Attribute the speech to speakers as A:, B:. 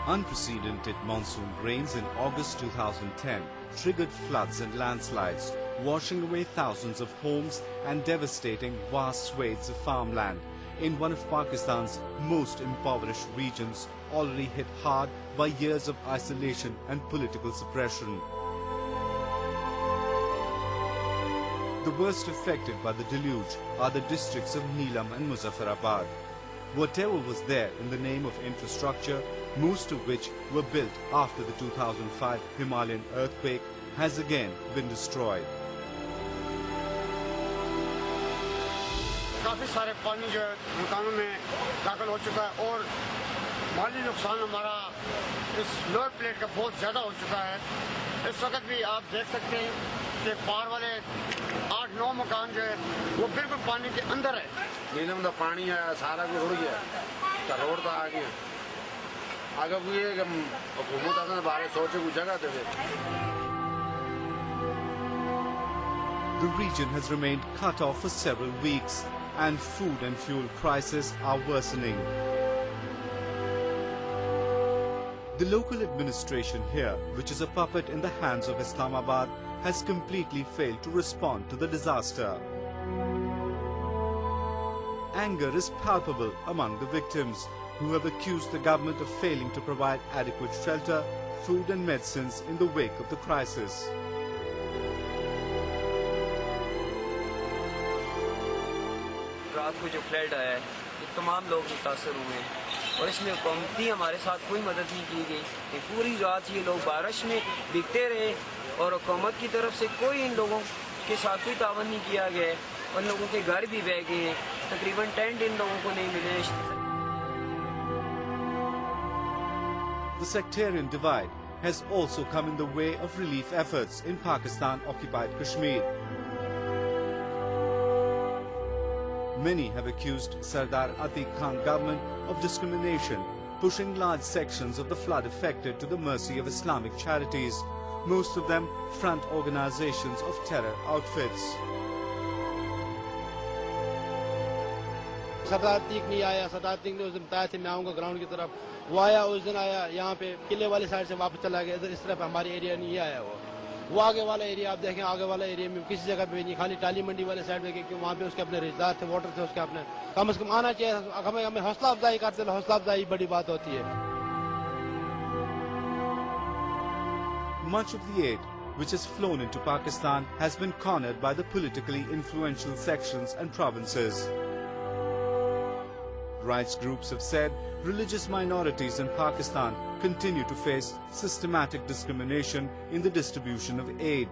A: Unprecedented monsoon rains in August 2010 triggered floods and landslides, washing away thousands of homes and devastating vast swathes of farmland in one of Pakistan's most impoverished regions, already hit hard by years of isolation and political suppression. The worst affected by the deluge are the districts of Neelam and Muzaffarabad. Whatever was there in the name of infrastructure, most of which were built after the 2005 Himalayan earthquake, has again been destroyed.
B: काफी सारे पानी जो है मकानों में दाखिल हो चुका है और माली नुकसान हमारा इस लोअर प्लेट का बहुत ज़्यादा हो चुका है। इस वक्त भी आप देख सकते हैं कि पार वाले 8-9 मकान जो है वो बिल्कुल पानी के अंदर है।
C: नीलम का पानी है, सारा कुछ उड़ गया, रोड तो आ गया। आगे भी है कि हुकूमत अपने बारे सोचे कुछ जगह दे।
A: The region has remained cut off for several weeks, and food and fuel prices are worsening. The local administration here, which is a puppet in the hands of Islamabad, has completely failed to respond to the disaster. Anger is palpable among the victims, who have accused the government of failing to provide adequate shelter, food and medicines in the wake of the crisis.
D: रात को जो flood आया है, ये तमाम लोग मुतासर हुए हैं और इसमें हुकूमती हमारे साथ कोई मदद नहीं की गई। ये पूरी रात ये लोग बारिश में भीगते रहे और हुकूमत की तरफ से कोई इन लोगों के साथ कोई तावन नहीं किया गया है। उन लोगों के घर भी बह गए हैं, तकरीबन टेंट इन लोगों को नहीं मिले।
A: The sectarian divide has also come in the way of relief efforts in Pakistan-occupied Kashmir. Many have accused Sardar Atiq Khan government of discrimination, pushing large sections of the flood-affected to the mercy of Islamic charities, most of them front organizations of terror outfits.
E: सरदार अतीक नहीं आया। सरदार अतीक ने उस दिन बताया था मैं आऊँगा ground की तरफ, वो आया, उस दिन आया, यहाँ पे किले वाली साइड से वापस चला गया। इधर इस तरफ हमारे एरिया नहीं आया। वो आगे वाला एरिया आप देखें, आगे वाला एरिया में किसी जगह पे नहीं, खाली टाली मंडी वाले साइड में, क्योंकि वहाँ पे उसके अपने रिश्तेदार थे, वोटर थे उसके अपने। कम से कम आना चाहिए, हमें हौसला अफजाई करते हैं, हौसला अफजाई बड़ी बात होती है।
A: Much of the aid which has flown into Pakistan has been cornered by the politically influential sections and provinces. Rights groups have said religious minorities in Pakistan continue to face systematic discrimination in the distribution of aid.